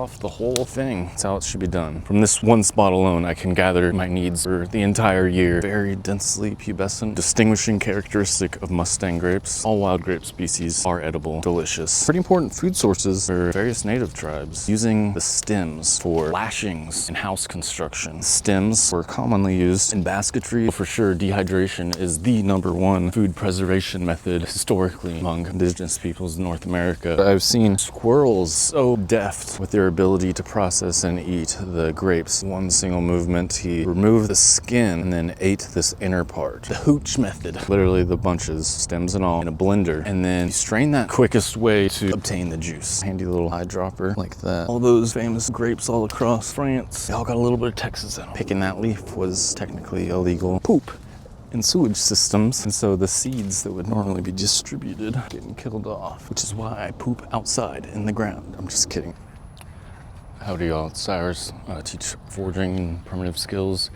off the whole thing. That's how it should be done. From this one spot alone, I can gather my needs for the entire year. Very densely pubescent, distinguishing characteristic of mustang grapes. All wild grape species are edible, delicious. Pretty important food sources for various native tribes. Using the stems for lashings and house construction. Stems were commonly used in basketry. For sure, dehydration is the #1 food preservation method historically among indigenous peoples in North America. I've seen squirrels so deft with their ability to process and eat the grapes. One single movement, he removed the skin and then ate this inner part. The hooch method. Literally the bunches, stems and all, in a blender. And then strain that quickest way to obtain the juice. Handy little eyedropper like that. All those famous grapes all across France, they all got a little bit of Texas in them. Picking that leaf was technically illegal. Poop in sewage systems, and so the seeds that would normally be distributed getting killed off, which is why I poop outside in the ground. I'm just kidding. Howdy y'all, it's Cyrus. I teach foraging and primitive skills,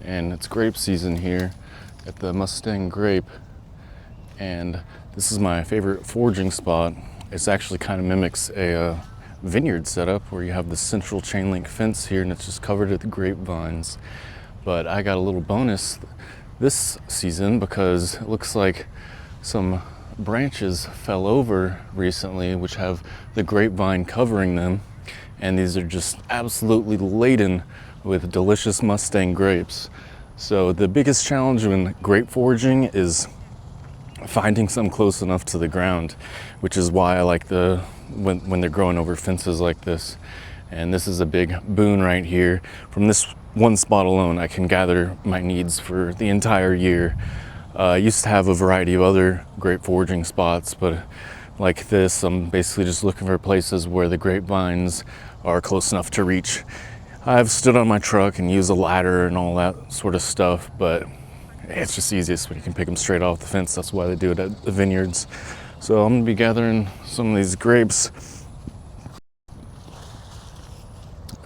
and it's grape season here at the Mustang Grape, and this is my favorite foraging spot. It's actually kind of mimics a vineyard setup where you have the central chain link fence here and it's just covered with grapevines. But I got a little bonus this season because it looks like some branches fell over recently which have the grapevine covering them, and these are just absolutely laden with delicious Mustang grapes. So the biggest challenge when grape foraging is finding some close enough to the ground, which is why I like when they're growing over fences like this. And this is a big boon right here. From this one spot alone, I can gather my needs for the entire year. I used to have a variety of other grape foraging spots, but like this, I'm basically just looking for places where the grapevines are close enough to reach. I've stood on my truck and used a ladder and all that sort of stuff, but it's just easiest when you can pick them straight off the fence. That's why they do it at the vineyards. So I'm gonna be gathering some of these grapes.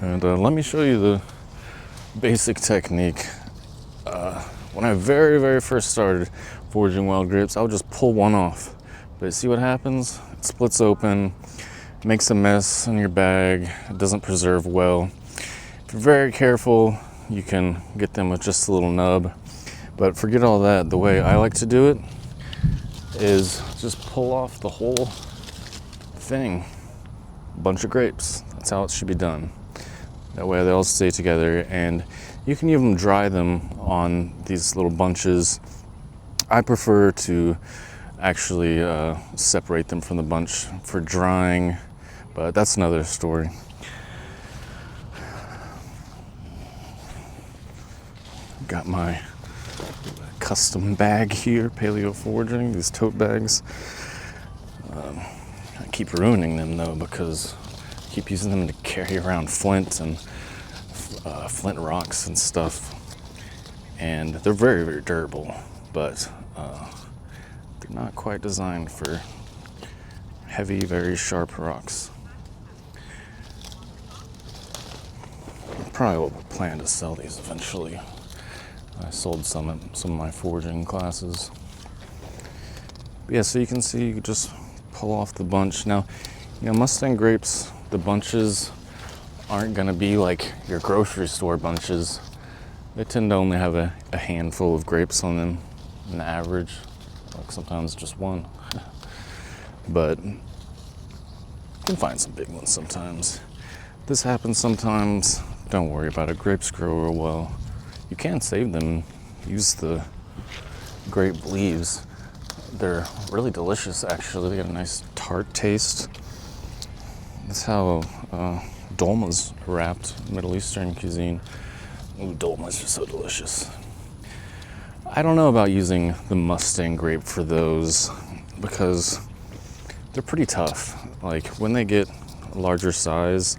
And let me show you the basic technique. When I very first started foraging wild grapes, I would just pull one off. But see what happens? It splits open, makes a mess in your bag, it doesn't preserve well. If you're very careful, you can get them with just a little nub. But forget all that. The way I like to do it is just pull off the whole thing. A bunch of grapes. That's how it should be done. That way they all stay together, and you can even dry them on these little bunches. I prefer to actually separate them from the bunch for drying, but that's another story. Got my custom bag here, paleo foraging, these tote bags. I keep ruining them though because I keep using them to carry around flint and flint rocks and stuff. And they're very durable, but they're not quite designed for heavy, very sharp rocks. I probably will plan to sell these eventually. I sold some at some of my foraging classes. But yeah, so you can see, you can just pull off the bunch. Now, you know, Mustang grapes, the bunches aren't gonna be like your grocery store bunches. They tend to only have a handful of grapes on them, an average, like sometimes just one. But you can find some big ones sometimes. This happens sometimes. Don't worry about it. Grapes grow real well. You can save them, use the grape leaves. They're really delicious actually. They got a nice tart taste. That's how dolma's wrapped, Middle Eastern cuisine. Ooh, dolma's just so delicious. I don't know about using the Mustang grape for those because they're pretty tough. Like when they get a larger size,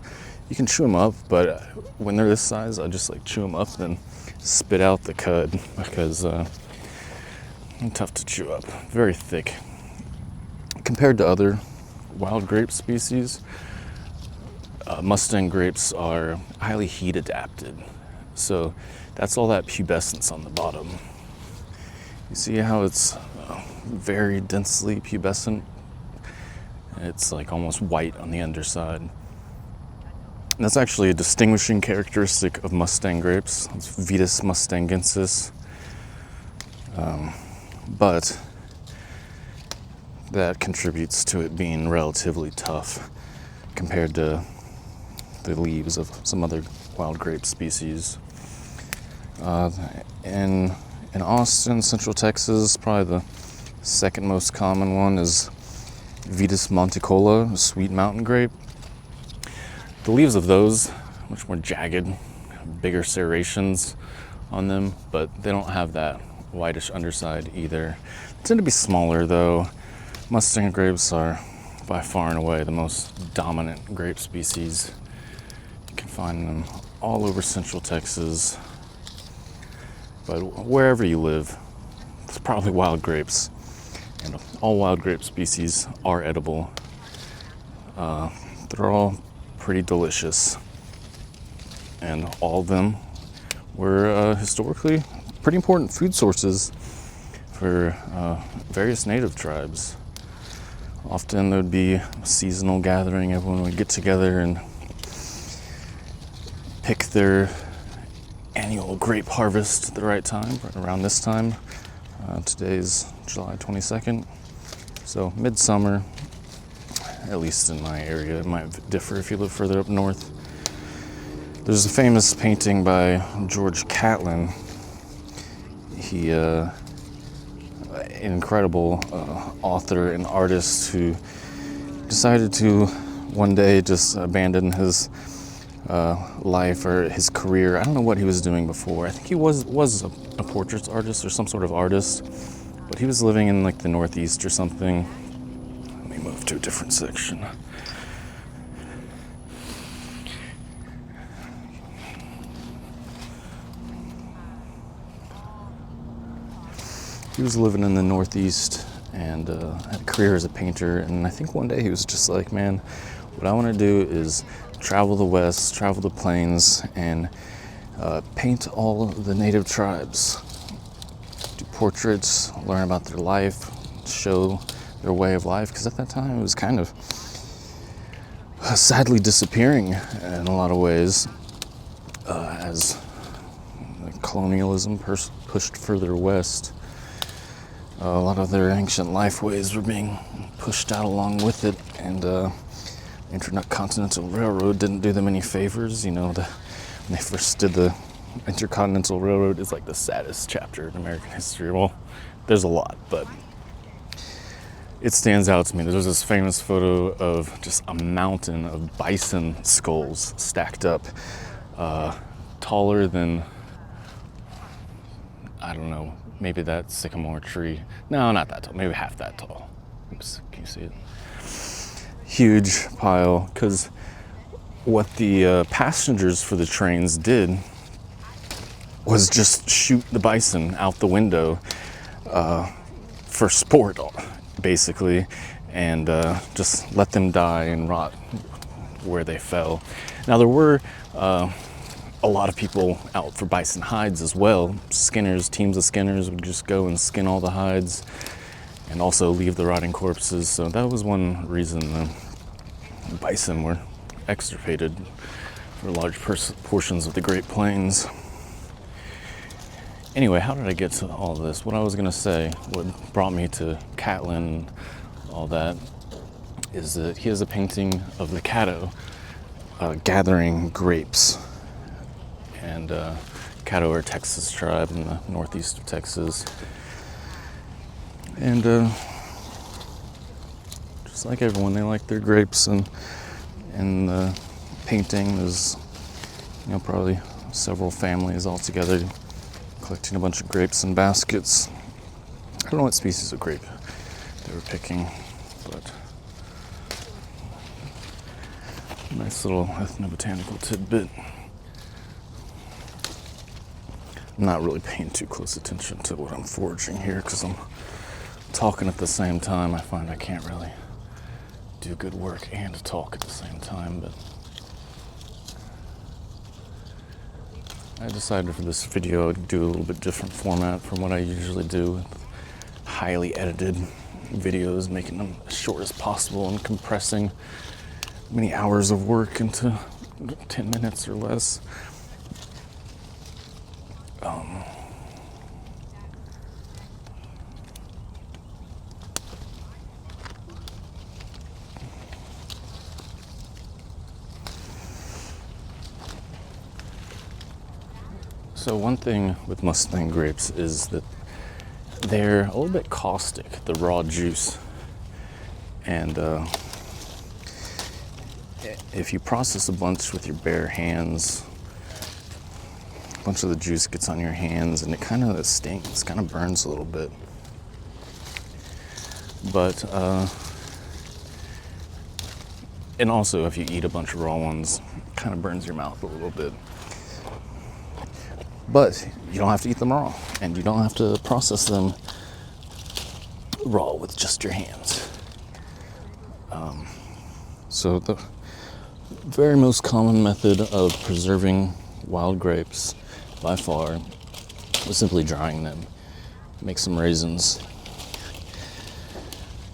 you can chew them up, but when they're this size, I just like chew them up and spit out the cud because they're tough to chew up. Very thick. Compared to other wild grape species, Mustang grapes are highly heat adapted. So that's all that pubescence on the bottom. You see how it's very densely pubescent? It's like almost white on the underside. That's actually a distinguishing characteristic of Mustang grapes. It's Vitis mustangensis. But that contributes to it being relatively tough compared to the leaves of some other wild grape species. In Austin, Central Texas, probably the second most common one is Vitis monticola, sweet mountain grape. The leaves of those, much more jagged, bigger serrations on them, but they don't have that whitish underside either. They tend to be smaller though. Mustang grapes are by far and away the most dominant grape species. You can find them all over Central Texas, but wherever you live, it's probably wild grapes. And all wild grape species are edible. They're all pretty delicious, and all of them were historically pretty important food sources for various native tribes. Often there would be a seasonal gathering, everyone would get together and pick their annual grape harvest at the right time, around this time. Today's July 22nd, so midsummer, at least in my area. It might differ if you live further up north. There's a famous painting by George Catlin. He, incredible author and artist who decided to one day just abandon his life or his career. I don't know what he was doing before. I think he was a portrait artist or some sort of artist, but he was living in like the Northeast or something. Let me move to a different section. He was living in the Northeast and had a career as a painter, and I think one day he was just like, man, what I want to do is travel the West, travel the plains, and paint all of the native tribes. Do portraits, learn about their life, show their way of life, because at that time it was kind of sadly disappearing in a lot of ways as colonialism pushed further west. A lot of their ancient lifeways were being pushed out along with it, and Intercontinental Railroad didn't do them any favors. You know, when they first did the Intercontinental Railroad, is like the saddest chapter in American history. Well, there's a lot, but it stands out to me. There's this famous photo of just a mountain of bison skulls stacked up, taller than, I don't know, maybe that sycamore tree. No, not that tall, maybe half that tall. Oops, can you see it? Huge pile, because what the passengers for the trains did was just shoot the bison out the window for sport, basically, and just let them die and rot where they fell. Now, there were a lot of people out for bison hides as well. Skinners, teams of skinners would just go and skin all the hides and also leave the rotting corpses. So that was one reason the bison were extirpated for large portions of the Great Plains. Anyway, how did I get to all this? What I was gonna say, what brought me to Catlin and all that, is that he has a painting of the Caddo gathering grapes. And Caddo are a Texas tribe in the northeast of Texas. And just like everyone, they like their grapes, and in the painting there's, you know, probably several families all together collecting a bunch of grapes in baskets. I don't know what species of grape they were picking, but nice little ethnobotanical tidbit. I'm not really paying too close attention to what I'm foraging here because I'm talking at the same time. I find I can't really do good work and talk at the same time, but I decided for this video I'd do a little bit different format from what I usually do with highly edited videos, making them as short as possible and compressing many hours of work into 10 minutes or less. So one thing with Mustang grapes is that they're a little bit caustic, the raw juice. And if you process a bunch with your bare hands, a bunch of the juice gets on your hands and it kind of stings, kind of burns a little bit. But, and also if you eat a bunch of raw ones, it kind of burns your mouth a little bit. But you don't have to eat them raw, and you don't have to process them raw with just your hands. So the very most common method of preserving wild grapes by far is simply drying them. Make some raisins.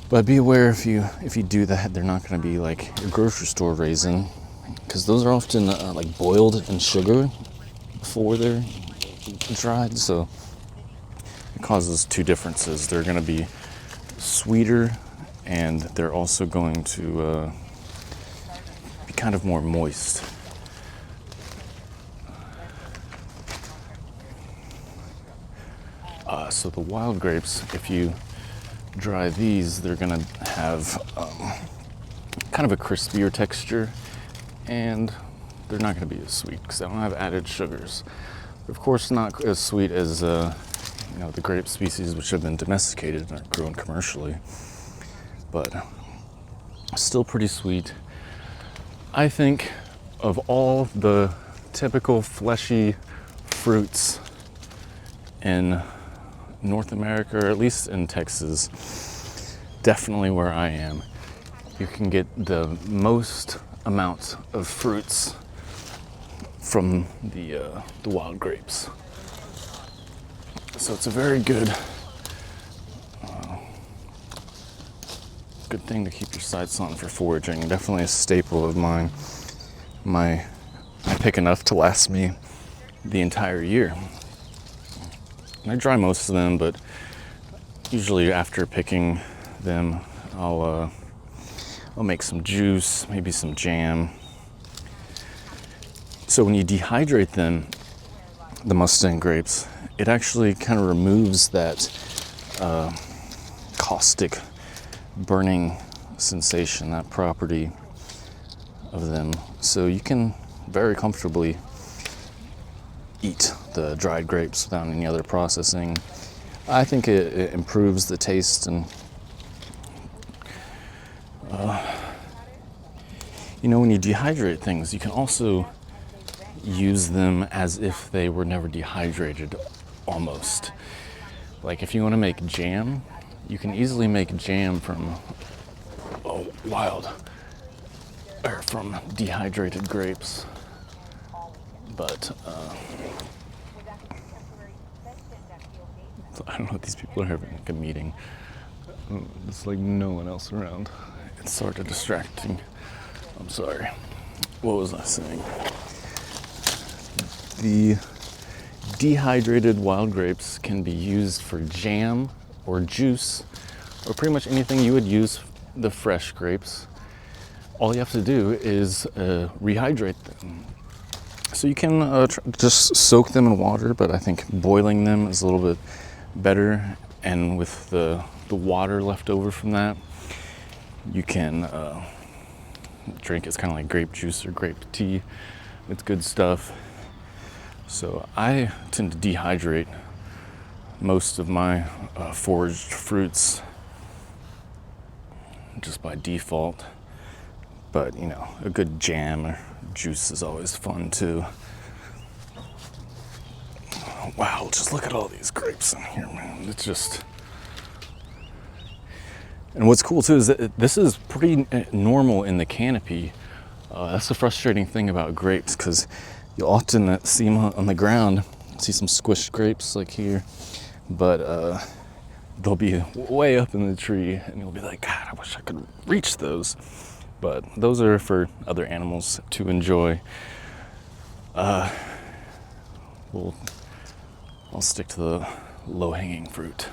But be aware if you do that, they're not going to be like your grocery store raisin, because those are often like boiled in sugar before they're dried, so it causes two differences. They're going to be sweeter, and they're also going to be kind of more moist. So the wild grapes, if you dry these, they're going to have kind of a crispier texture, and they're not going to be as sweet because they don't have added sugars. Of course, not as sweet as the grape species which have been domesticated and are grown commercially, but still pretty sweet. I think of all the typical fleshy fruits in North America, or at least in Texas, definitely where I am, you can get the most amount of fruits from the wild grapes. So it's a very good thing to keep your sights on for foraging. Definitely a staple of mine. I pick enough to last me the entire year. And I dry most of them, but usually after picking them, I'll make some juice, maybe some jam. So when you dehydrate them, the Mustang grapes, it actually kind of removes that caustic burning sensation, that property of them. So you can very comfortably eat the dried grapes without any other processing. I think it improves the taste, and when you dehydrate things, you can also use them as if they were never dehydrated, almost. Like if you want to make jam, you can easily make jam from from dehydrated grapes. But I don't know what these people are having, like a meeting. It's like no one else around. It's sort of distracting. I'm sorry. What was I saying? The dehydrated wild grapes can be used for jam or juice, or pretty much anything you would use the fresh grapes. All you have to do is rehydrate them. So you can just soak them in water, but I think boiling them is a little bit better. And with the water left over from that, you can drink. It's kind of like grape juice or grape tea. It's good stuff. So I tend to dehydrate most of my foraged fruits just by default. But a good jam or juice is always fun too. Wow, just look at all these grapes in here, man. It's just... And what's cool too is that this is pretty normal in the canopy. That's the frustrating thing about grapes, because you'll often see them on the ground, see some squished grapes like here, but they'll be way up in the tree, and you'll be like, God, I wish I could reach those. but those are for other animals to enjoy. I'll stick to the low-hanging fruit.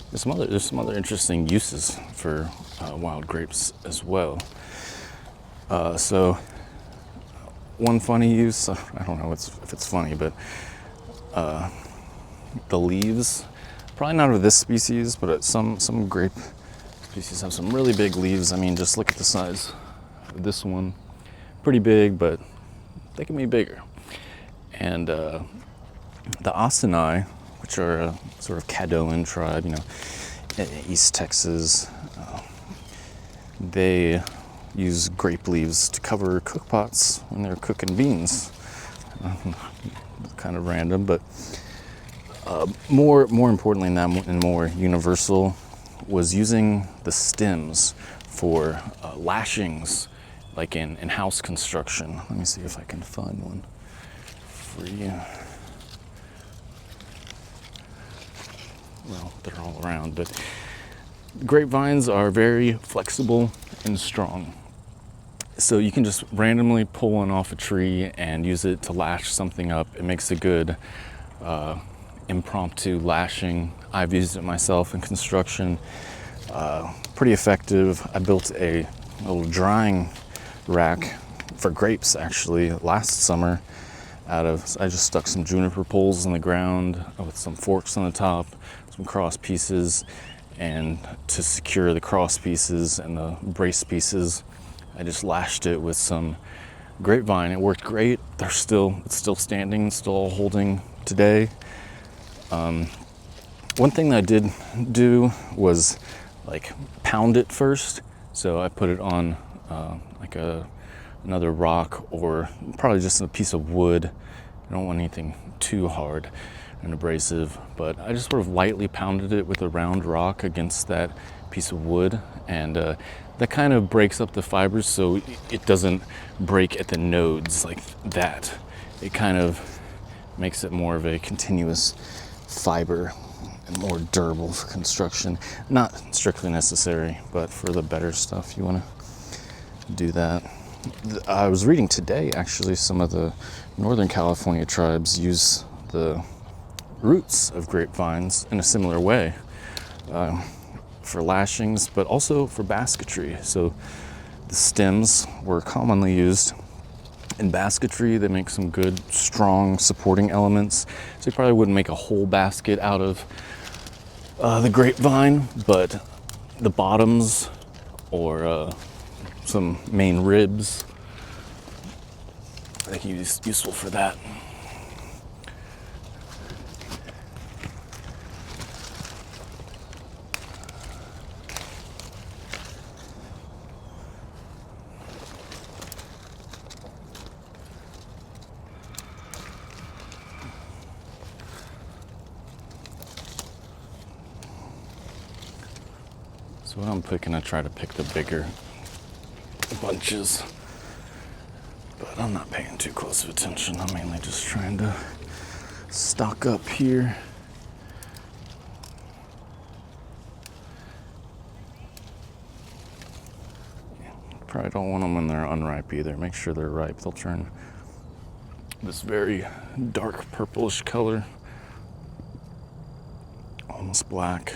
There's some other interesting uses for wild grapes as well. So one funny use, I don't know if it's funny, but the leaves, probably not of this species, but some grape species have some really big leaves. I mean, just look at the size of this one. Pretty big, but they can be bigger. And the Ostini, which are a sort of Caddoan tribe, you know, in East Texas, they use grape leaves to cover cook pots when they're cooking beans. Kind of random, but more importantly than that, and more universal, was using the stems for lashings, like in house construction. Let me see if I can find one for you. Well, they're all around, but grapevines are very flexible and strong. So you can just randomly pull one off a tree and use it to lash something up. It makes a good impromptu lashing. I've used it myself in construction. Pretty effective. I built a little drying rack for grapes actually last summer I just stuck some juniper poles in the ground with some forks on the top, some cross pieces, and to secure the cross pieces and the brace pieces, I just lashed it with some grapevine. It worked great. It's still standing, still holding today. One thing that I did do was like pound it first. So I put it on another rock or probably just a piece of wood. I don't want anything too hard and abrasive, but I just sort of lightly pounded it with a round rock against that piece of wood, and that kind of breaks up the fibers so it doesn't break at the nodes like that. It kind of makes it more of a continuous fiber and more durable for construction. Not strictly necessary, but for the better stuff, you want to do that. I was reading today, actually, some of the Northern California tribes use the roots of grapevines in a similar way for lashings, but also for basketry. So the stems were commonly used in basketry. They make some good, strong supporting elements. So you probably wouldn't make a whole basket out of the grapevine, but the bottoms or some main ribs, I think it's useful for that. So what I'm picking, I try to pick the bigger bunches, but I'm not paying too close of attention. I'm mainly just trying to stock up here. Probably don't want them when they're unripe either. Make sure they're ripe. They'll turn this very dark purplish color, almost black.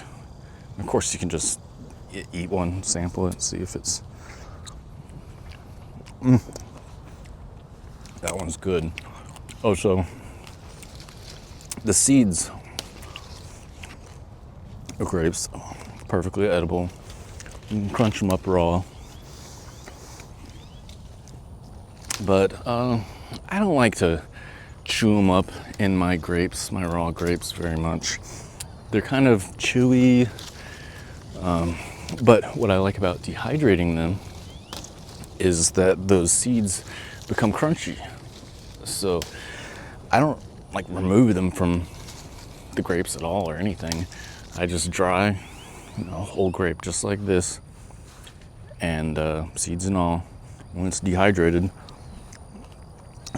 And of course, you can just eat one, sample it, see if it's that one's good. Oh, so the seeds of grapes, perfectly edible. You can crunch them up raw. But I don't like to chew them up in my grapes, my raw grapes, very much. They're kind of chewy, but what I like about dehydrating them is that those seeds become crunchy. So I don't like remove them from the grapes at all or anything. I just dry, whole grape just like this, and seeds and all. When it's dehydrated,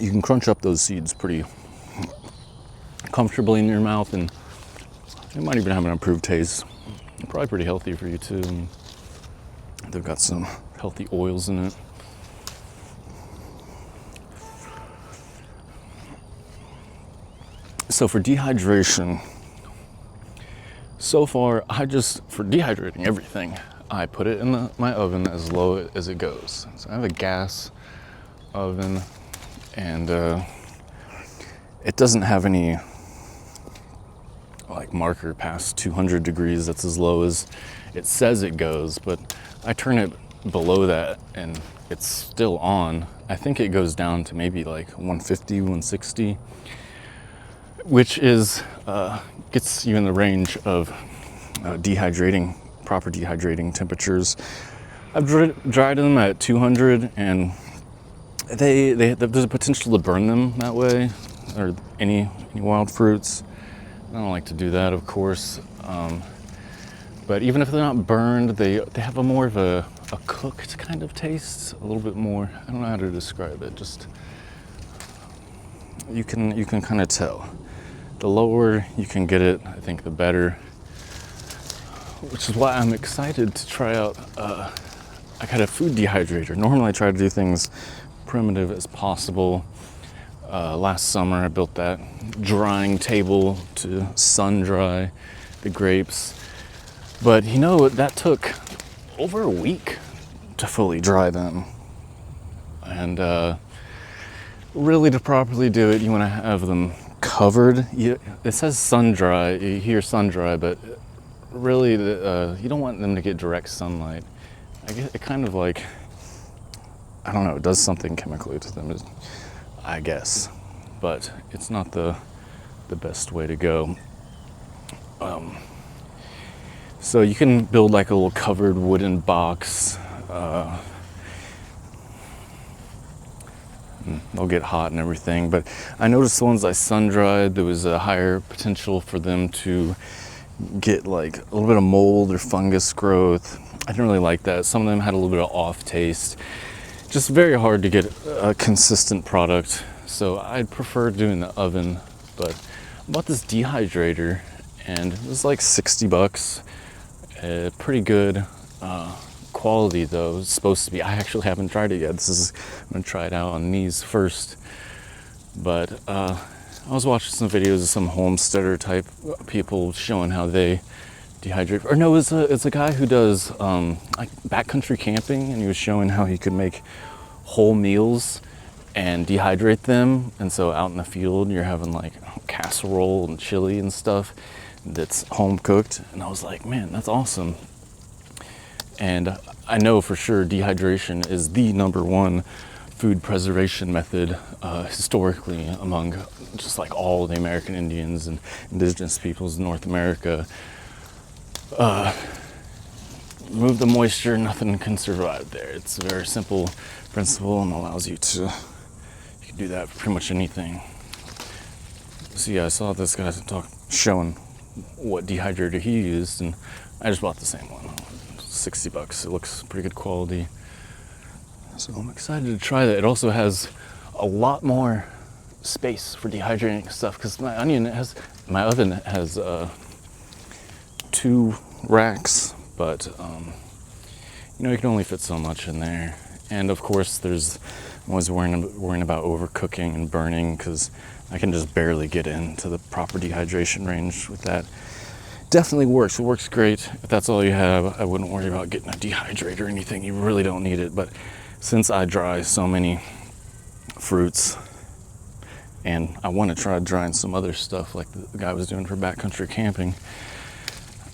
you can crunch up those seeds pretty comfortably in your mouth, and it might even have an improved taste. Probably pretty healthy for you too. And they've got some healthy oils in it. So for dehydration, so far, for dehydrating everything, I put it in my oven as low as it goes. So I have a gas oven, and it doesn't have any like marker past 200 degrees. That's as low as it says it goes, but I turn it below that and it's still on. I think it goes down to maybe like 150, 160, which is gets you in the range of proper dehydrating temperatures. I've dried them at 200, and there's a potential to burn them that way, or any wild fruits. I don't like to do that, of course. But even if they're not burned, they have a more of a cooked kind of taste, a little bit more. I don't know how to describe it. Just you can kind of tell. The lower you can get it, I think the better. Which is why I'm excited to try out. I got a food dehydrator. Normally I try to do things primitive as possible. Last summer I built that drying table to sun dry the grapes. But you know, that took over a week to fully dry them. And really, to properly do it, you want to have them covered. It says sun dry, you hear sun dry, but really you don't want them to get direct sunlight. I guess it kind of like, I don't know, it does something chemically to them, I guess. But it's not the best way to go. So you can build like a little covered wooden box. They'll get hot and everything, but I noticed the ones I sun dried, there was a higher potential for them to get like a little bit of mold or fungus growth. I didn't really like that. Some of them had a little bit of off taste. Just very hard to get a consistent product. So I'd prefer doing the oven, but I bought this dehydrator and it was like $60. Pretty good quality though. It's supposed to be. I actually haven't tried it yet. I'm gonna try it out on these first. But I was watching some videos of some homesteader type people showing how they dehydrate. Or no, it's a guy who does like backcountry camping, and he was showing how he could make whole meals and dehydrate them. And so out in the field, you're having like casserole and chili and stuff that's home cooked. And I was like, man, that's awesome. And I know for sure dehydration is the #1 food preservation method historically among just like all the American Indians and indigenous peoples in North America. Remove the moisture, nothing can survive there. It's a very simple principle and allows you can do that for pretty much anything. So yeah, I saw this guy showing what dehydrator he used, and I just bought the same one. $60. It looks pretty good quality. So I'm excited to try that. It also has a lot more space for dehydrating stuff, because my oven has 2 racks, but you can only fit so much in there. And of course I'm always worrying about overcooking and burning, because I can just barely get into the proper dehydration range with that. Definitely works. It works great. If that's all you have, I wouldn't worry about getting a dehydrator or anything. You really don't need it. But since I dry so many fruits, and I want to try drying some other stuff like the guy was doing for backcountry camping,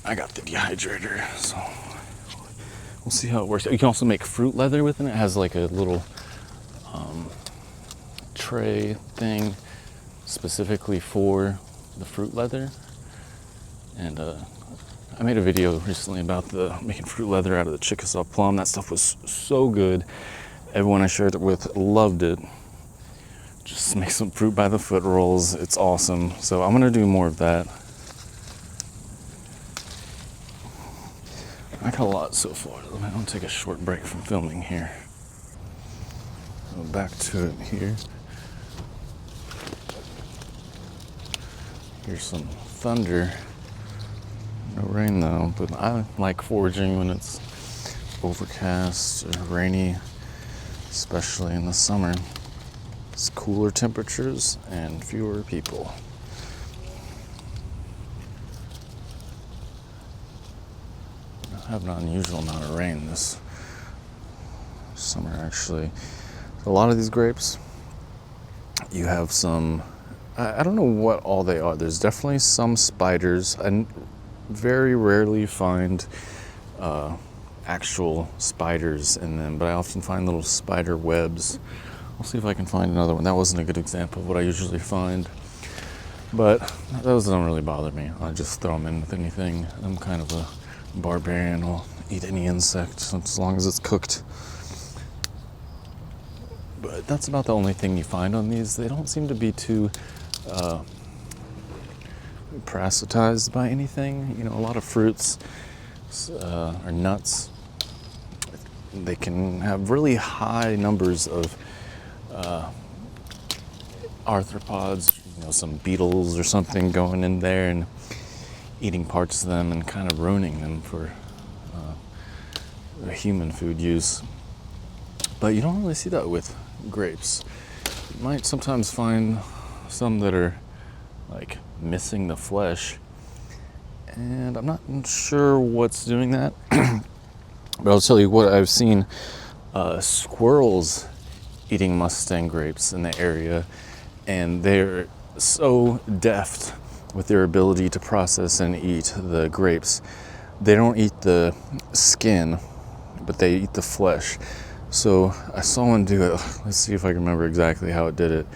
I got the dehydrator. So we'll see how it works. You can also make fruit leather with it. It has like a little tray thing specifically for the fruit leather. And I made a video recently about making fruit leather out of the Chickasaw plum. That stuff was so good. Everyone I shared it with loved it. Just make some fruit by the foot rolls. It's awesome. So I'm gonna do more of that. I got a lot so far. I'm gonna take a short break from filming here. Go back to it here. Here's some thunder. No rain though, but I like foraging when it's overcast or rainy, especially in the summer. It's cooler temperatures and fewer people. I have an unusual amount of rain this summer, actually. A lot of these grapes, you have some, I don't know what all they are. There's definitely some spiders. I very rarely find actual spiders in them, but I often find little spider webs. I'll see if I can find another one. That wasn't a good example of what I usually find, but those don't really bother me. I just throw them in with anything. I'm kind of a barbarian. I'll eat any insect as long as it's cooked. But that's about the only thing you find on these. They don't seem to be too parasitized by anything. You know, a lot of fruits or nuts, they can have really high numbers of arthropods, you know, some beetles or something going in there and eating parts of them and kind of ruining them for human food use. But you don't really see that with grapes. You might sometimes find some that are like missing the flesh, and I'm not sure what's doing that. But I'll tell you what I've seen: squirrels eating mustang grapes in the area, and they're so deft with their ability to process and eat the grapes. They don't eat the skin, but they eat the flesh. So I saw one do it. Let's see if I can remember exactly how it did it,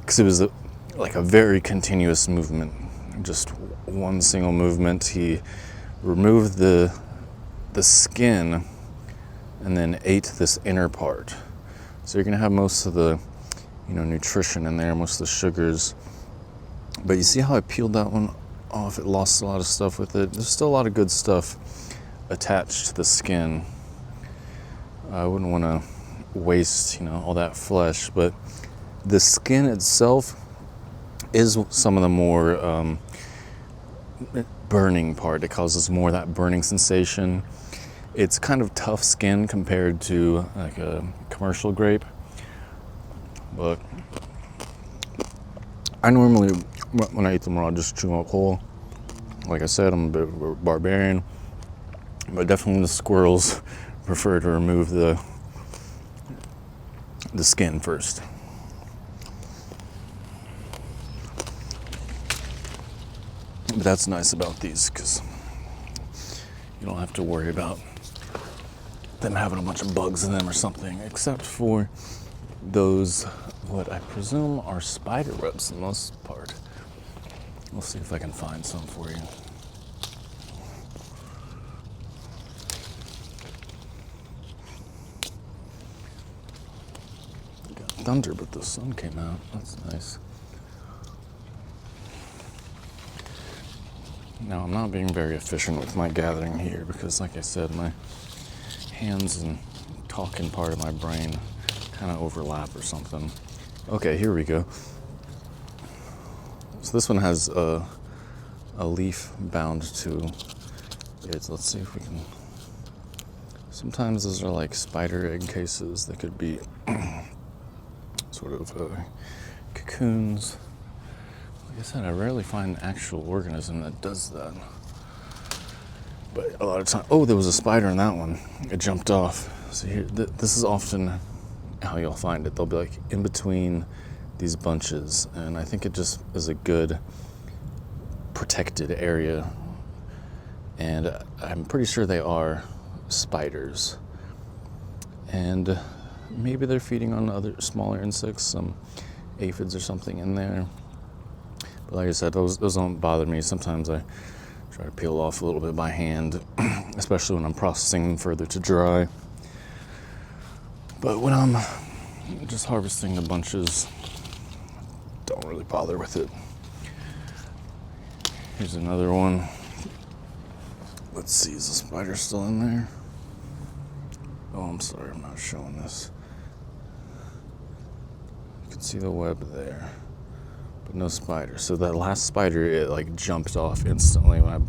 because it was like a very continuous movement, just one single movement. He removed the skin and then ate this inner part. So you're gonna have most of the, you know, nutrition in there, most of the sugars. But you see how I peeled that one off? It lost a lot of stuff with it. There's still a lot of good stuff attached to the skin. I wouldn't want to waste, you know, all that flesh, but the skin itself is some of the more burning part. It causes more of that burning sensation. It's kind of tough skin compared to like a commercial grape, but I normally, when I eat them raw, just chew them up whole. Like I said, I'm a bit of a barbarian, but definitely the squirrels prefer to remove the skin first. But that's nice about these, because you don't have to worry about them having a bunch of bugs in them or something, except for those, what I presume are spider webs for the most part. We'll see if I can find some for you. Got thunder, but the sun came out. That's nice. Now, I'm not being very efficient with my gathering here because, like I said, my hands and talking part of my brain kind of overlap or something. Okay, here we go. So this one has a leaf bound to it. Let's see if we can. Sometimes those are like spider egg cases. They could be sort of cocoons. Like I said, I rarely find an actual organism that does that. But a lot of times, oh, there was a spider in that one. It jumped off. So here, this is often how you'll find it. They'll be like in between these bunches, and I think it just is a good protected area. And I'm pretty sure they are spiders. And maybe they're feeding on other smaller insects, some aphids or something in there. But like I said, those don't bother me. Sometimes I try to peel off a little bit by hand, especially when I'm processing them further to dry. But when I'm just harvesting the bunches, don't really bother with it. Here's another one. Let's see, is the spider still in there? Oh, I'm sorry, I'm not showing this. You can see the web there. but no spider. So that last spider, it like jumped off instantly when I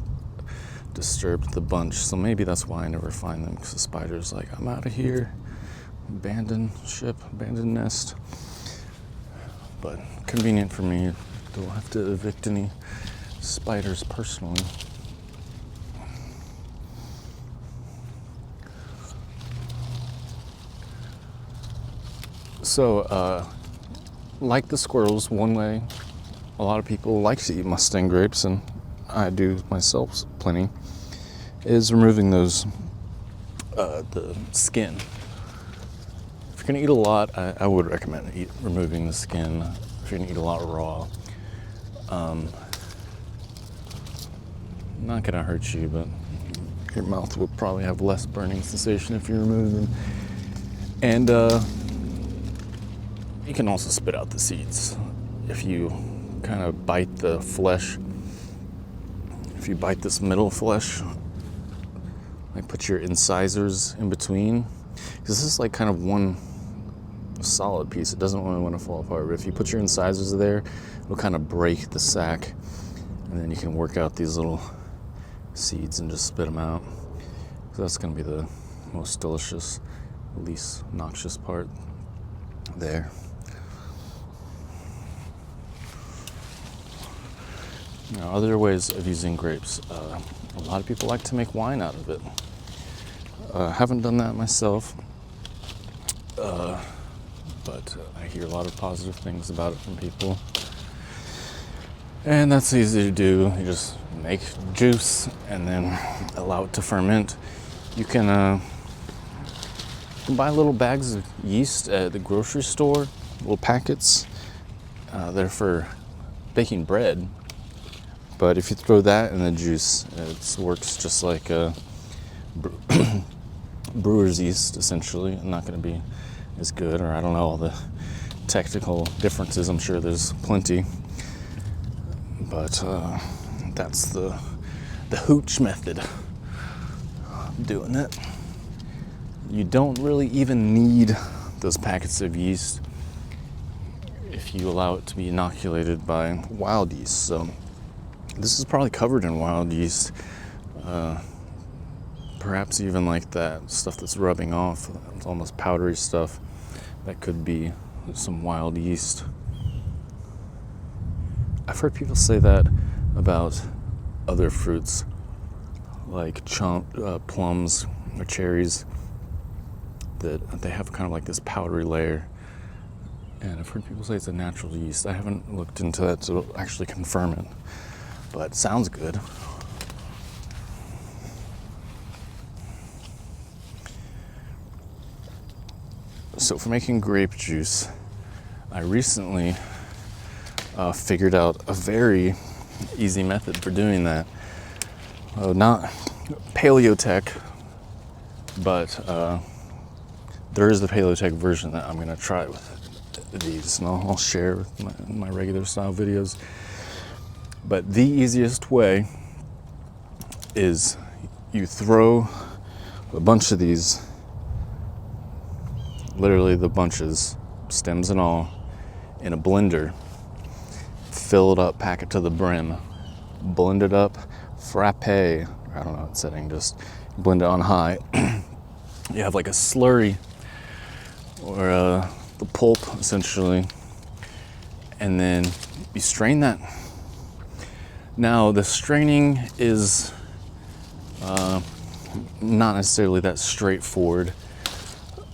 disturbed the bunch. So maybe that's why I never find them, because the spider's like, I'm out of here. Abandoned ship, abandoned nest. But convenient for me. Don't have to evict any spiders personally. So, like the squirrels, one way a lot of people like to eat mustang grapes, and I do myself plenty, is removing those, the skin. If you're gonna eat a lot, I would recommend removing the skin if you're gonna eat a lot raw. Not gonna hurt you, but your mouth will probably have less burning sensation if you remove them. And you can also spit out the seeds if you kind of bite the flesh. If you bite this middle flesh, like put your incisors in between, because this is like kind of one solid piece. It doesn't really want to fall apart, but if you put your incisors there, it'll kind of break the sac, and then you can work out these little seeds and just spit them out. So that's going to be the most delicious, least noxious part there. Now, other ways of using grapes. A lot of people like to make wine out of it. Haven't done that myself, but I hear a lot of positive things about it from people. And that's easy to do. You just make juice and then allow it to ferment. You can buy little bags of yeast at the grocery store, little packets. They're for baking bread. But if you throw that in the juice, it works just like brewer's yeast, essentially. Not going to be as good, or I don't know all the technical differences. I'm sure there's plenty. But that's the hooch method of doing it. You don't really even need those packets of yeast if you allow it to be inoculated by wild yeast. So this is probably covered in wild yeast. Perhaps even like that stuff that's rubbing off. It's almost powdery stuff. That could be some wild yeast. I've heard people say that about other fruits, like plums or cherries, that they have kind of like this powdery layer. And I've heard people say it's a natural yeast. I haven't looked into that to actually confirm it, but it sounds good. So for making grape juice, I recently figured out a very easy method for doing that. Not paleotech, but there is the paleotech version that I'm going to try with these, and I'll share with my regular style videos. But the easiest way is you throw a bunch of these, literally the bunches, stems and all, in a blender, fill it up, pack it to the brim, blend it up, frappe, I don't know what setting, just blend it on high. You have like a slurry, or the pulp essentially, and then you strain that. Now the straining is not necessarily that straightforward.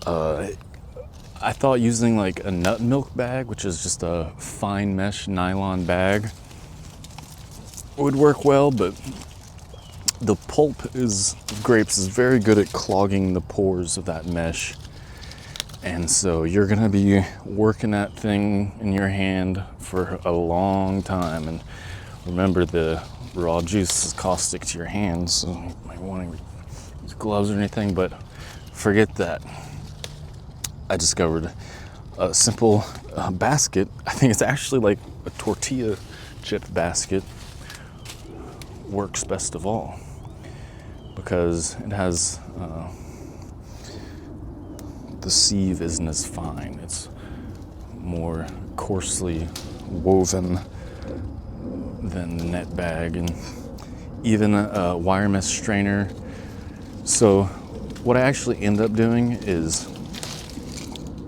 I thought using like a nut milk bag, which is just a fine mesh nylon bag, would work well, but the pulp grapes is very good at clogging the pores of that mesh. And so you're gonna be working that thing in your hand for a long time. And remember, the raw juice is caustic to your hands, so you might want to use gloves or anything, but forget that. I discovered a simple basket. I think it's actually like a tortilla chip basket. Works best of all because it has the sieve isn't as fine. It's more coarsely woven than the net bag, and even a wire mesh strainer. So what I actually end up doing is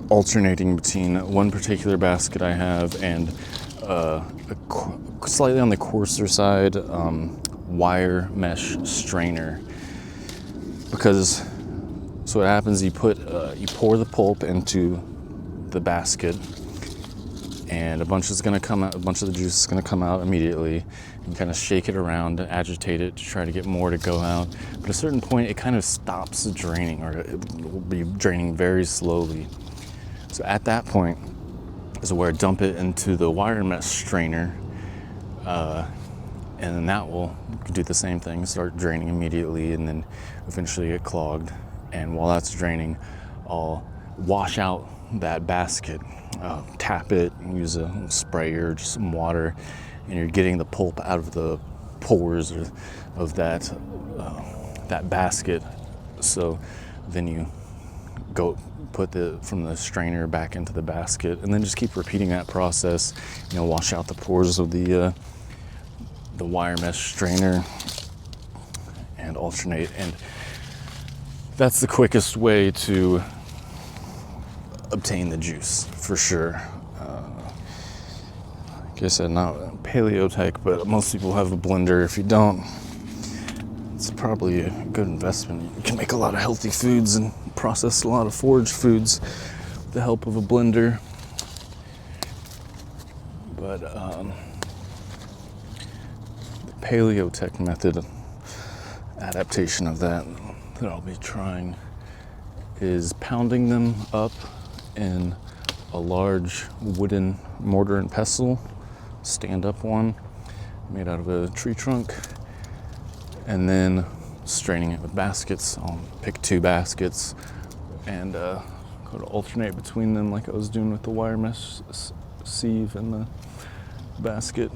alternating between one particular basket I have and slightly on the coarser side wire mesh strainer, because so what happens, you pour the pulp into the basket, and a bunch of the juice is going to come out immediately, and kind of shake it around and agitate it to try to get more to go out. But at a certain point it kind of stops draining, or it will be draining very slowly. So at that point is where I dump it into the wire mesh strainer, and then that will do the same thing, start draining immediately, and then eventually get clogged. And while that's draining, I'll wash out that basket, tap it, use a sprayer, just some water, and you're getting the pulp out of the pores of that basket. So then you go put from the strainer back into the basket, and then just keep repeating that process. Wash out the pores of the wire mesh strainer and alternate. And that's the quickest way to obtain the juice, for sure. Like I said, not paleo tech, but most people have a blender. If you don't, it's probably a good investment. You can make a lot of healthy foods and process a lot of forage foods with the help of a blender. But the paleo tech method adaptation of that I'll be trying is pounding them up in a large wooden mortar and pestle, stand-up one made out of a tree trunk, and then straining it with baskets. I'll pick 2 baskets and go to alternate between them like I was doing with the wire mesh sieve and the basket.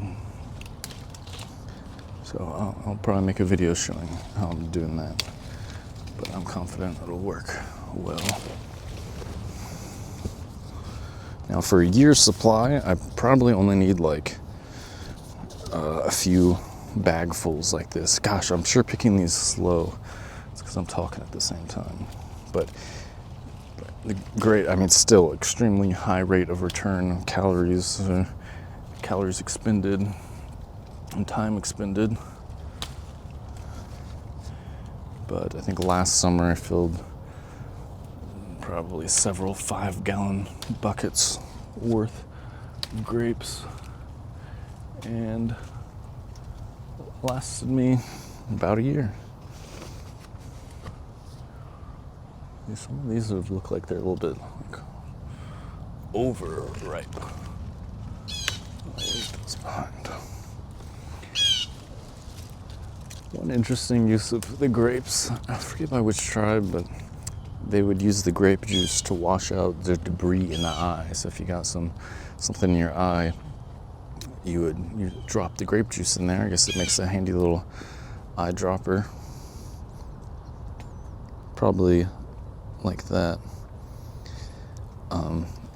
So I'll probably make a video showing how I'm doing that, but I'm confident it'll work well. Now for a year's supply, I probably only need like a few bagfuls like this. Gosh, I'm sure picking these slow. It's because I'm talking at the same time. But still extremely high rate of return, calories expended and time expended. But I think last summer I filled probably several 5-gallon buckets worth of grapes, and lasted me about a year. Some of these look like they're a little bit overripe. I'll leave those behind. One interesting use of the grapes, I forget by which tribe, but they would use the grape juice to wash out the debris in the eye. So if you got something in your eye, you drop the grape juice in there. I guess it makes a handy little eye dropper. Probably like that.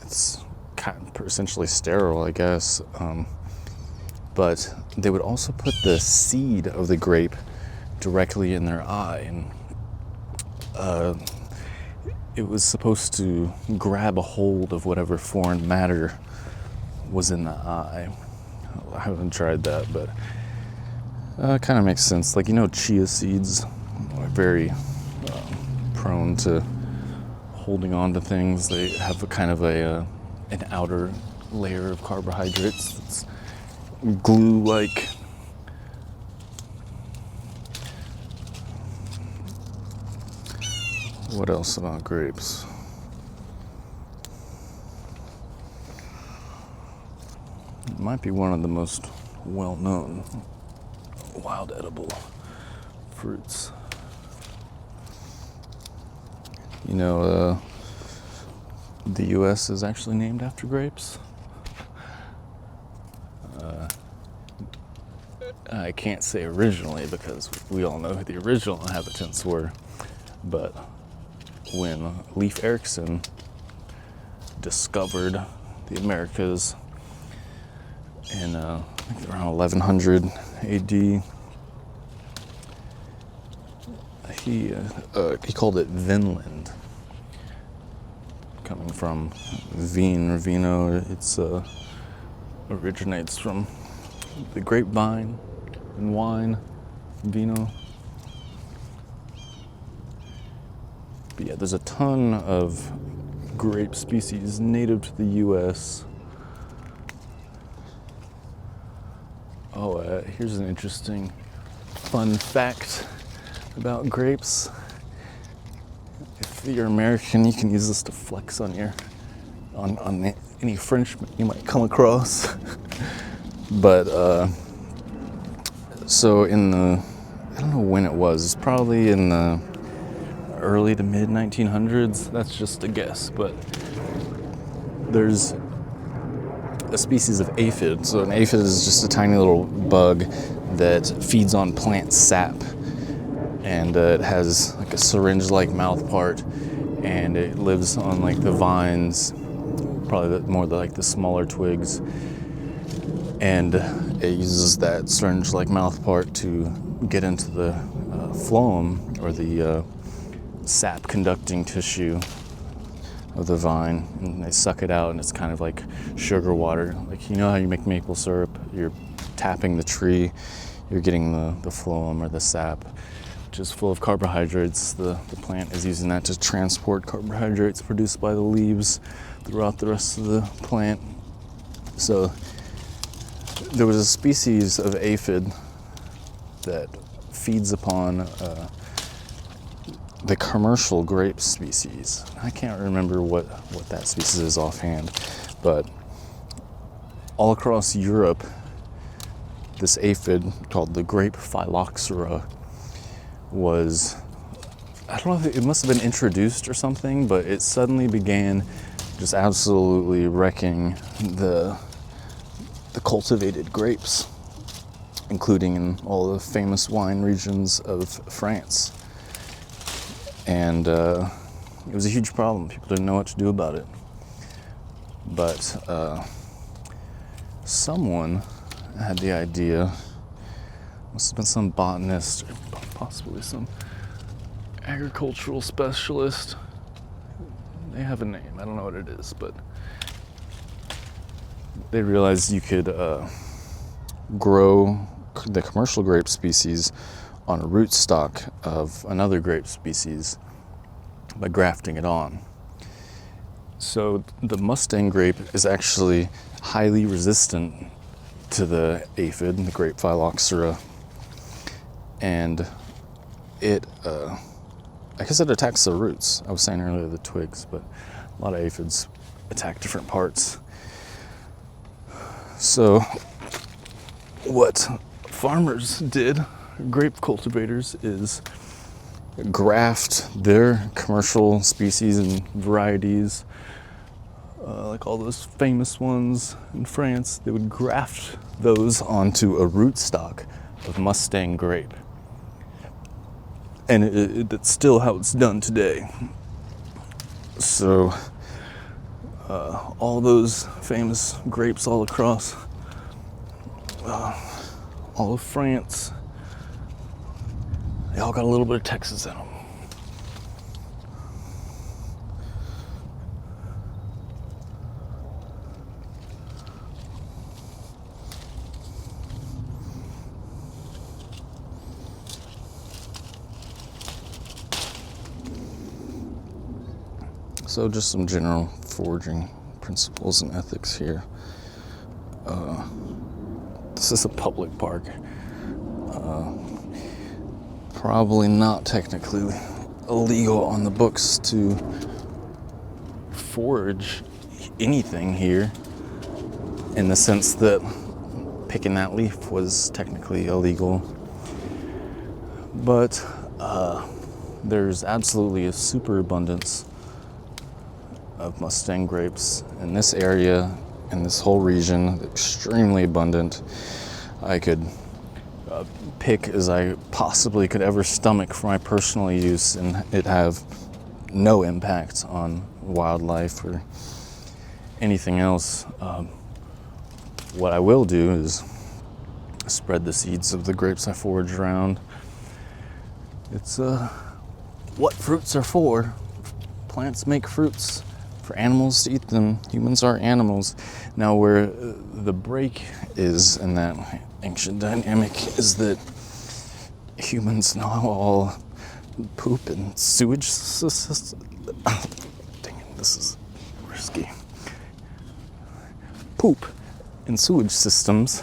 It's kind of essentially sterile, I guess. But they would also put the seed of the grape directly in their eye, and it was supposed to grab a hold of whatever foreign matter was in the eye. I haven't tried that, but it kind of makes sense. Like, chia seeds are very prone to holding on to things. They have a kind of an outer layer of carbohydrates that's glue-like. What else about grapes? It might be one of the most well-known wild edible fruits. The U.S. is actually named after grapes. I can't say originally because we all know who the original inhabitants were, but when Leif Erikson discovered the Americas in think around 1100 AD. He called it Vinland, coming from vin or vino. It's originates from the grapevine and wine, vino. But yeah, there's a ton of grape species native to the US. Oh, here's an interesting fun fact about grapes. If you're American, you can use this to flex on any Frenchman you might come across. But so in the, I don't know when it was, probably in the early to mid 1900s. That's just a guess, but there's a species of aphid. So an aphid is just a tiny little bug that feeds on plant sap. And it has like a syringe-like mouth part, and it lives on like the vines, probably more like the smaller twigs, and it uses that syringe-like mouth part to get into the phloem, or the sap-conducting tissue of the vine, and they suck it out, and it's kind of like sugar water. Like, you know how you make maple syrup? You're tapping the tree, you're getting the phloem or the sap, which is full of carbohydrates. The plant is using that to transport carbohydrates produced by the leaves throughout the rest of the plant. So there was a species of aphid that feeds upon the commercial grape species. I can't remember what that species is offhand, but all across Europe, this aphid called the grape phylloxera was, I don't know if it must have been introduced or something, but it suddenly began just absolutely wrecking the cultivated grapes, including in all the famous wine regions of France. And it was a huge problem. People didn't know what to do about it. But someone had the idea, must have been some botanist, or possibly some agricultural specialist. They have a name, I don't know what it is, but they realized you could grow the commercial grape species on a rootstock of another grape species by grafting it on. So the Mustang grape is actually highly resistant to the aphid, the grape phylloxera, and it, I guess it attacks the roots. I was saying earlier the twigs, but a lot of aphids attack different parts. So what farmers did, grape cultivators, is graft their commercial species and varieties, like all those famous ones in France. They would graft those onto a rootstock of Mustang grape. And that's still how it's done today. So all those famous grapes all across all of France, they all got a little bit of Texas in them. So just some general foraging principles and ethics here. This is a public park. Probably not technically illegal on the books to forage anything here, in the sense that picking that leaf was technically illegal. But there's absolutely a superabundance of Mustang grapes in this area, in this whole region, extremely abundant. I could pick as I possibly could ever stomach for my personal use, and it have no impact on wildlife or anything else. What I will do is spread the seeds of the grapes I forage around. It's what fruits are for. Plants make fruits for animals to eat them. Humans are animals. Now where the break is in that ancient dynamic is that humans now all poop in sewage systems. Dang it, this is risky. Poop in sewage systems,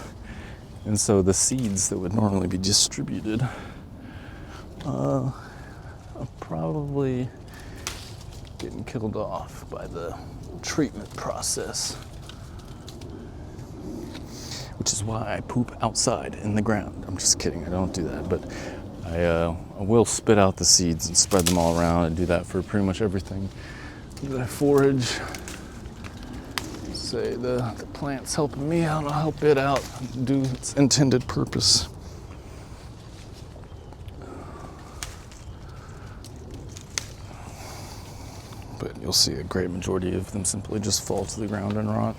and so the seeds that would normally be distributed are probably getting killed off by the treatment process, which is why I poop outside in the ground. I'm just kidding, I don't do that, but I will spit out the seeds and spread them all around. I do that for pretty much everything that I forage. Say the plant's helping me out, I'll help it out, do its intended purpose. But you'll see a great majority of them simply just fall to the ground and rot.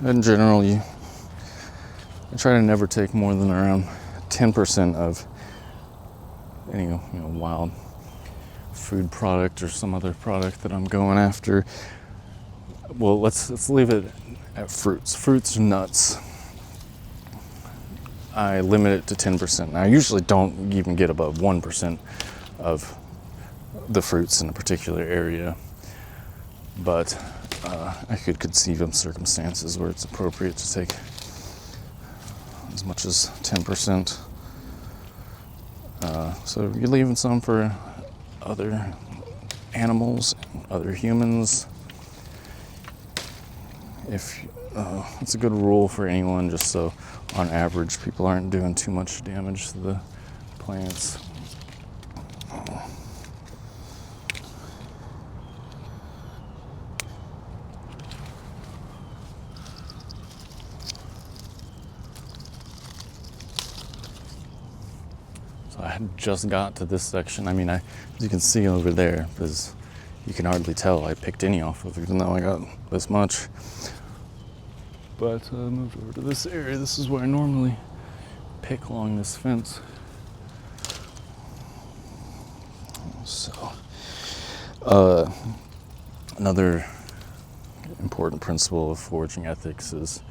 In general, I try to never take more than around 10% of any wild food product or some other product that I'm going after. Well, let's leave it at fruits. Fruits and nuts, I limit it to 10%. Now, I usually don't even get above 1% of the fruits in a particular area, but I could conceive of circumstances where it's appropriate to take as much as 10%. So you're leaving some for other animals, other humans. If it's a good rule for anyone, just so on average people aren't doing too much damage to the plants. So I had just got to this section. I mean, as you can see over there, because you can hardly tell I picked any off of, even though I got this much. But moved over to this area. This is where I normally pick along this fence. So, another important principle of foraging ethics is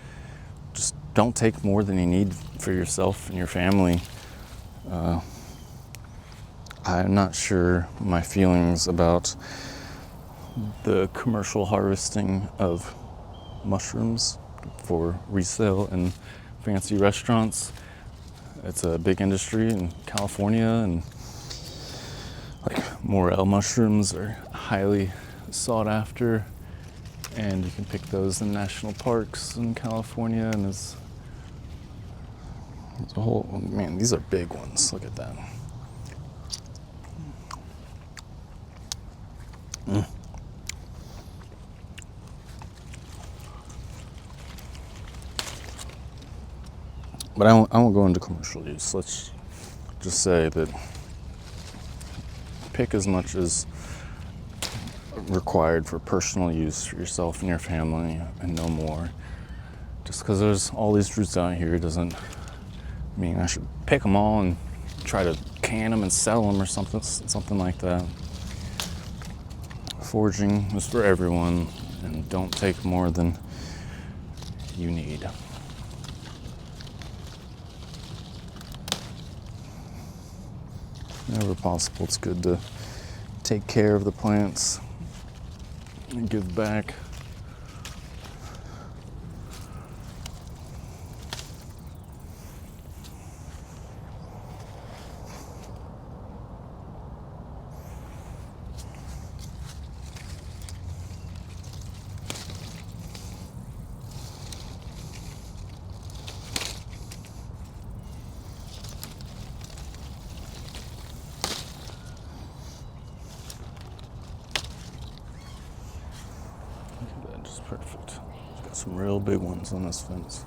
just don't take more than you need for yourself and your family. I'm not sure my feelings about the commercial harvesting of mushrooms for resale in fancy restaurants. It's a big industry in California, and like morel mushrooms are highly sought after, and you can pick those in national parks in California, and it's a whole, man, these are big ones. Look at that. But I won't go into commercial use. Let's just say that pick as much as required for personal use for yourself and your family, and no more. Just because there's all these fruits out here doesn't mean I should pick them all and try to can them and sell them or something like that. Foraging is for everyone, and don't take more than you need. Whenever possible, it's good to take care of the plants and give back. Perfect. Got some real big ones on this fence.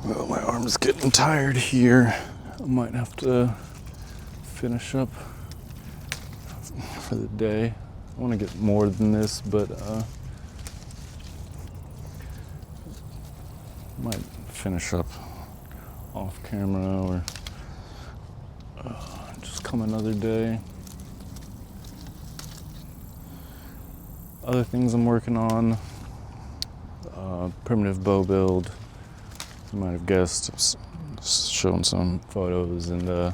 Well, my arm just getting tired here. I might have to finish up for the day. I want to get more than this, but might finish up off camera or just come another day. Other things I'm working on, primitive bow build. You might have guessed, shown some photos, and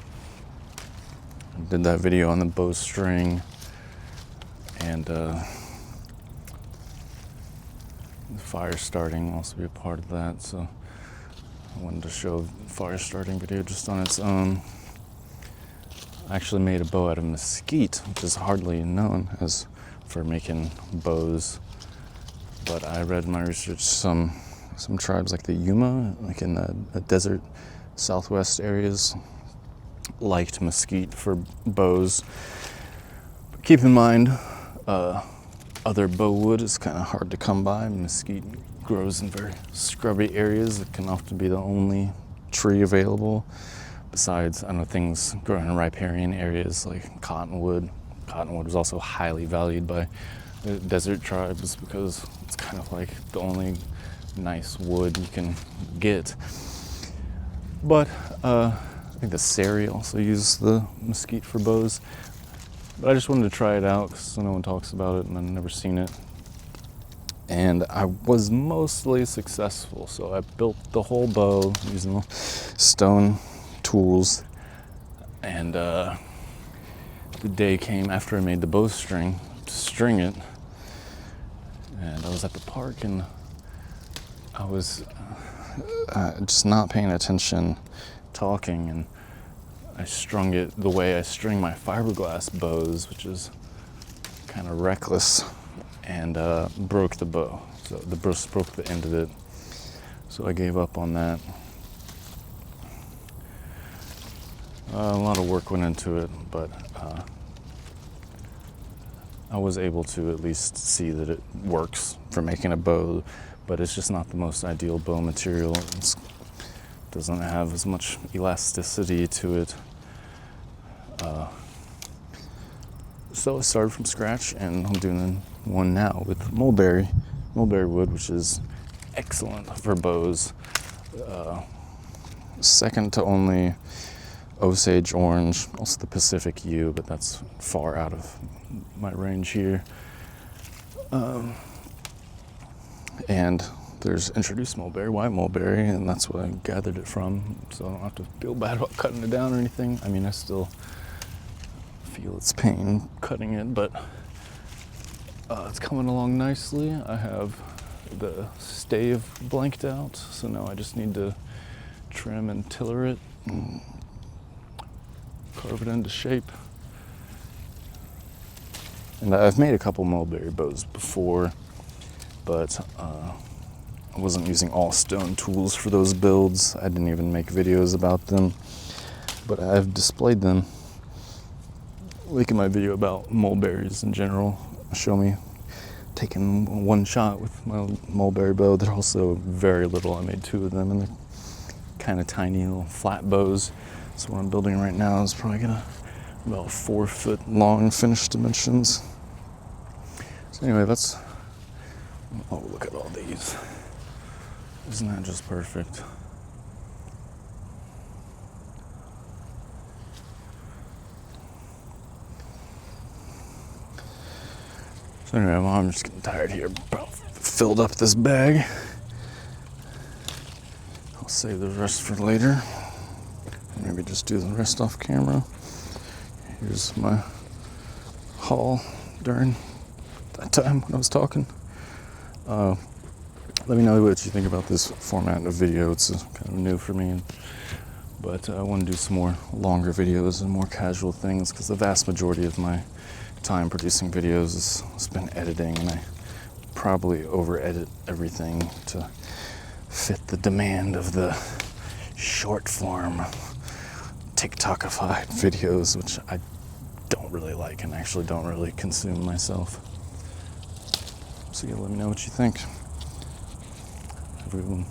did that video on the bowstring, and the fire starting will also be a part of that. So I wanted to show a fire starting video just on its own. I actually made a bow out of mesquite, which is hardly known as for making bows, but I read in my research some tribes like the Yuma, like in the desert southwest areas, liked mesquite for bows. But keep in mind, other bow wood is kind of hard to come by. Mesquite grows in very scrubby areas. It can often be the only tree available. Besides, I know things growing in riparian areas like cottonwood. Cottonwood is also highly valued by the desert tribes because it's kind of like the only nice wood you can get. But I think the Seri also use the mesquite for bows. But I just wanted to try it out because no one talks about it and I've never seen it. And I was mostly successful. So I built the whole bow using stone tools. And the day came after I made the bowstring to string it. And I was at the park and I was just not paying attention, talking, and I strung it the way I string my fiberglass bows, which is kind of reckless, and broke the bow. So the broke the end of it. So I gave up on that. A lot of work went into it, but I was able to at least see that it works for making a bow, but it's just not the most ideal bow material. It doesn't have as much elasticity to it. So I started from scratch, and I'm doing one now with mulberry wood, which is excellent for bows. Second to only Osage orange, also the Pacific yew, but that's far out of my range here. And there's introduced mulberry, white mulberry, and that's what I gathered it from, so I don't have to feel bad about cutting it down or anything. I mean, I still feel its pain cutting it, but it's coming along nicely. I have the stave blanked out, so now I just need to trim and tiller it and carve it into shape. And I've made a couple mulberry bows before, but I wasn't using all stone tools for those builds. I didn't even make videos about them, but I've displayed them. Look at my video about mulberries in general. Show me taking one shot with my mulberry bow. They're also very little. I made 2 of them, and they're kind of tiny little flat bows. So what I'm building right now is probably gonna about 4 foot long finished dimensions. So anyway, that's, oh, look at all these. Isn't that just perfect? So anyway, I'm just getting tired here. About filled up this bag. I'll save the rest for later. Maybe just do the rest off camera. Here's my haul during that time when I was talking. Let me know what you think about this format of video. It's kind of new for me, but I want to do some more longer videos and more casual things because the vast majority of my time producing videos has been editing, and I probably over-edit everything to fit the demand of the short-form TikTokified videos, which I don't really like and actually don't really consume myself. So yeah, let me know what you think. Have a good one.